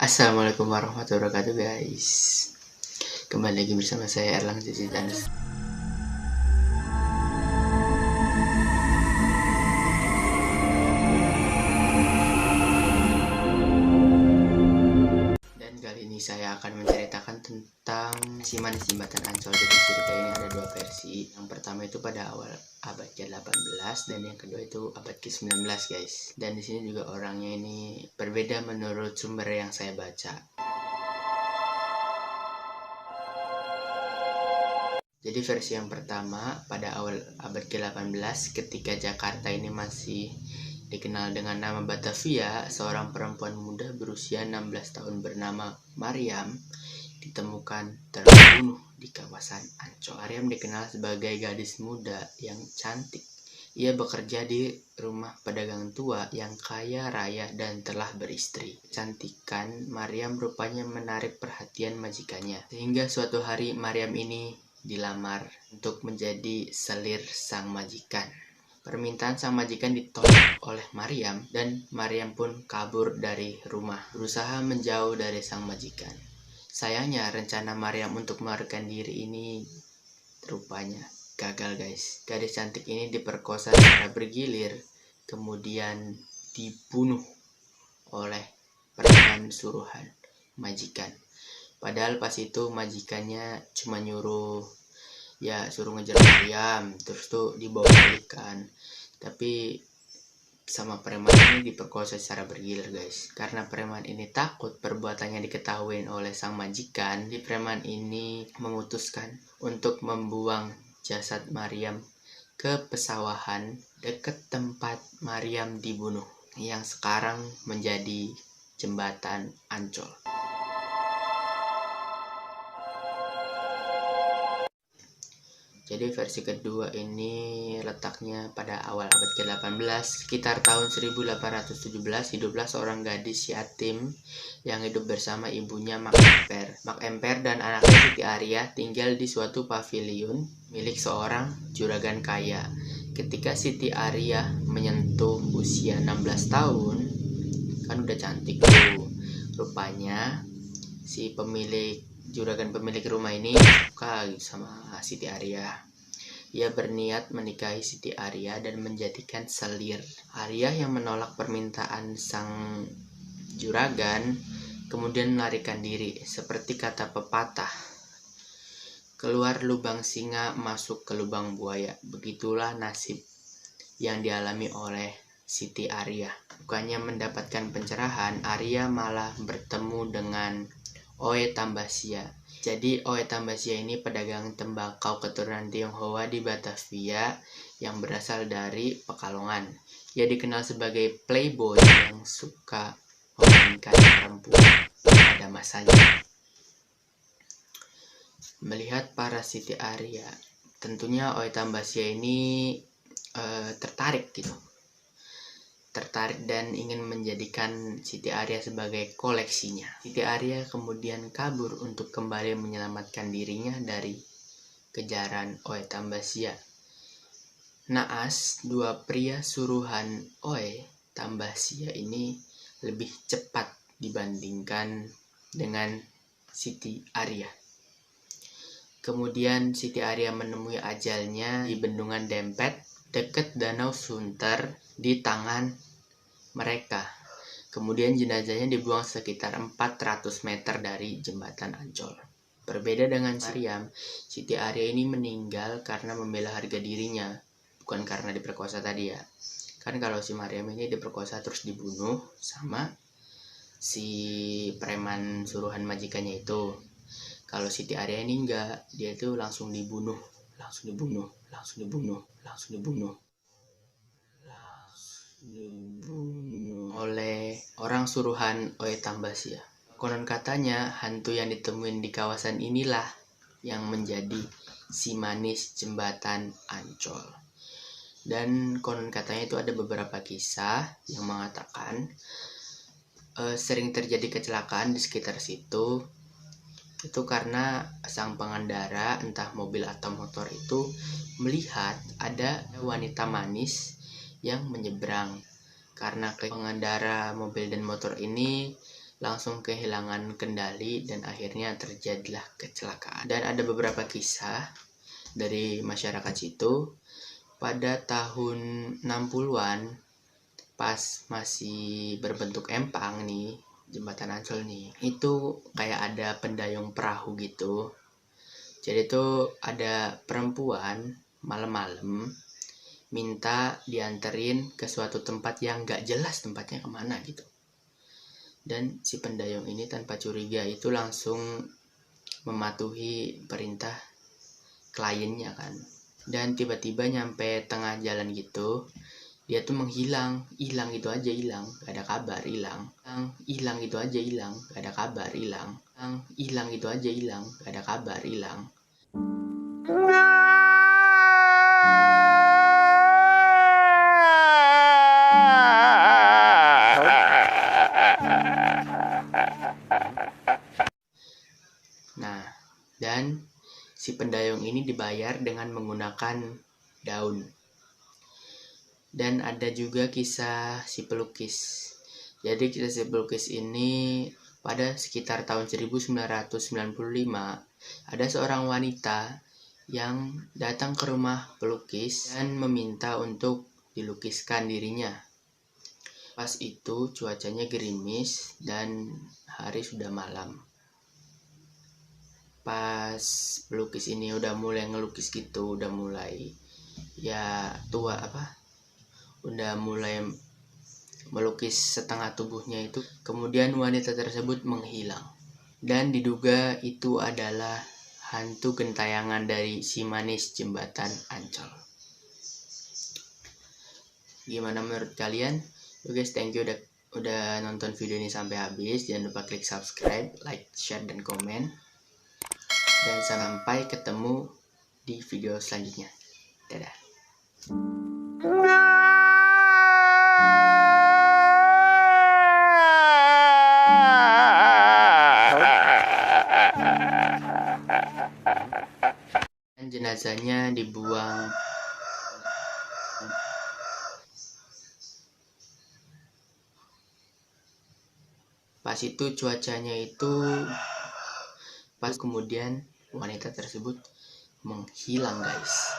Assalamualaikum warahmatullahi wabarakatuh guys. Kembali lagi bersama saya Erlang Cici Dan kali ini saya akan menceritakan tentang si manis jembatan Ancol. Jadi cerita ini ada dua versi. Yang pertama itu pada awal abad ke-18 dan yang kedua itu abad ke-19 guys. Dan di sini juga orangnya ini berbeda menurut sumber yang saya baca. Jadi versi yang pertama pada awal abad ke-18 ketika Jakarta ini masih dikenal dengan nama Batavia, seorang perempuan muda berusia 16 tahun bernama Mariam ditemukan terbunuh di kawasan Ancol. Mariam dikenal sebagai gadis muda yang cantik. Ia bekerja di rumah pedagang tua yang kaya raya dan telah beristri. Kecantikan Mariam rupanya menarik perhatian majikannya. Sehingga suatu hari Mariam ini dilamar untuk menjadi selir sang majikan. Permintaan sang majikan ditolak oleh Mariam dan Mariam pun kabur dari rumah, berusaha menjauh dari sang majikan. Sayangnya rencana Mariam untuk melarikan diri ini rupanya gagal guys. Gadis cantik ini diperkosa secara bergilir, kemudian dibunuh oleh preman suruhan majikan. Padahal pas itu majikannya cuma suruh ngejar Mariam, terus tuh dibawa balikan. Tapi sama preman ini diperkosa secara bergilir guys. Karena preman ini takut perbuatannya diketahui oleh sang majikan, di preman ini memutuskan untuk membuang jasad Mariam ke pesawahan dekat tempat Mariam dibunuh, yang sekarang menjadi jembatan Ancol. Jadi versi kedua ini letaknya pada awal abad ke-18, sekitar tahun 1817 hiduplah seorang gadis yatim yang hidup bersama ibunya Mak Emper dan anaknya Siti Aria tinggal di suatu paviliun milik seorang juragan kaya. Ketika Siti Aria menyentuh usia 16 tahun, kan udah cantik tuh, rupanya si juragan pemilik rumah ini suka sama Siti Aria. Ia berniat menikahi Siti Aria dan menjadikan selir. Aria yang menolak permintaan sang juragan kemudian melarikan diri. Seperti kata pepatah, keluar lubang singa masuk ke lubang buaya. Begitulah nasib yang dialami oleh Siti Aria. Bukannya mendapatkan pencerahan, Aria malah bertemu dengan Oe Tambasia. Jadi Oe Tambasia ini pedagang tembakau keturunan Tionghoa di Batavia yang berasal dari Pekalongan. Ia dikenal sebagai playboy yang suka memainkan perempuan pada masanya. Melihat para Siti Aria, tentunya Oe Tambasia ini tertarik dan ingin menjadikan Siti Aria sebagai koleksinya. Siti Aria kemudian kabur untuk kembali menyelamatkan dirinya dari kejaran Oe Tambasia. Naas, dua pria suruhan Oe Tambasia ini lebih cepat dibandingkan dengan Siti Aria. Kemudian Siti Aria menemui ajalnya di Bendungan Dempet dekat Danau Sunter di tangan mereka. Kemudian jenazahnya dibuang sekitar 400 meter dari jembatan Ancol. Berbeda dengan Mariam, Siti Aria ini meninggal karena membela harga dirinya, bukan karena diperkosa tadi ya. Kan kalau si Mariam ini diperkosa terus dibunuh sama si preman suruhan majikannya itu. Kalau Siti Aria ini enggak, dia itu langsung dibunuh oleh orang suruhan Oe Tambasia. Konon katanya hantu yang ditemuin di kawasan inilah yang menjadi si manis jembatan Ancol. Dan konon katanya itu ada beberapa kisah yang mengatakan sering terjadi kecelakaan di sekitar situ. Itu karena sang pengendara, entah mobil atau motor itu, melihat ada wanita manis yang menyeberang. Karena pengendara mobil dan motor ini langsung kehilangan kendali dan akhirnya terjadilah kecelakaan. Dan ada beberapa kisah dari masyarakat situ pada tahun 60-an, pas masih berbentuk empang nih jembatan Ancol nih, itu kayak ada pendayung perahu gitu. Jadi tuh ada perempuan malam-malam minta dianterin ke suatu tempat yang gak jelas tempatnya kemana gitu. Dan si pendayung ini tanpa curiga itu langsung mematuhi perintah kliennya kan. Dan tiba-tiba nyampe tengah jalan gitu, dia tuh menghilang, hilang gitu aja, hilang, gak ada kabar, hilang gitu aja, hilang, gak ada kabar, hilang gitu aja, hilang, gak ada kabar, hilang. Nah, dan si pendayung ini dibayar dengan menggunakan daun. Dan ada juga kisah si pelukis. Jadi kisah si pelukis ini pada sekitar tahun 1995 ada seorang wanita yang datang ke rumah pelukis dan meminta untuk dilukiskan dirinya. Pas itu cuacanya gerimis dan hari sudah malam. Pas pelukis ini udah mulai ngelukis gitu, udah mulai ya tua udah mulai melukis setengah tubuhnya itu, kemudian wanita tersebut menghilang dan diduga itu adalah hantu gentayangan dari si manis jembatan Ancol. Gimana menurut kalian? Oke guys, thank you udah nonton video ini sampai habis. Jangan lupa klik subscribe, like, share, dan komen. Dan sampai ketemu di video selanjutnya. Dadah. Dan jenazahnya dibuang. Pas itu cuacanya itu pas, kemudian wanita tersebut menghilang guys.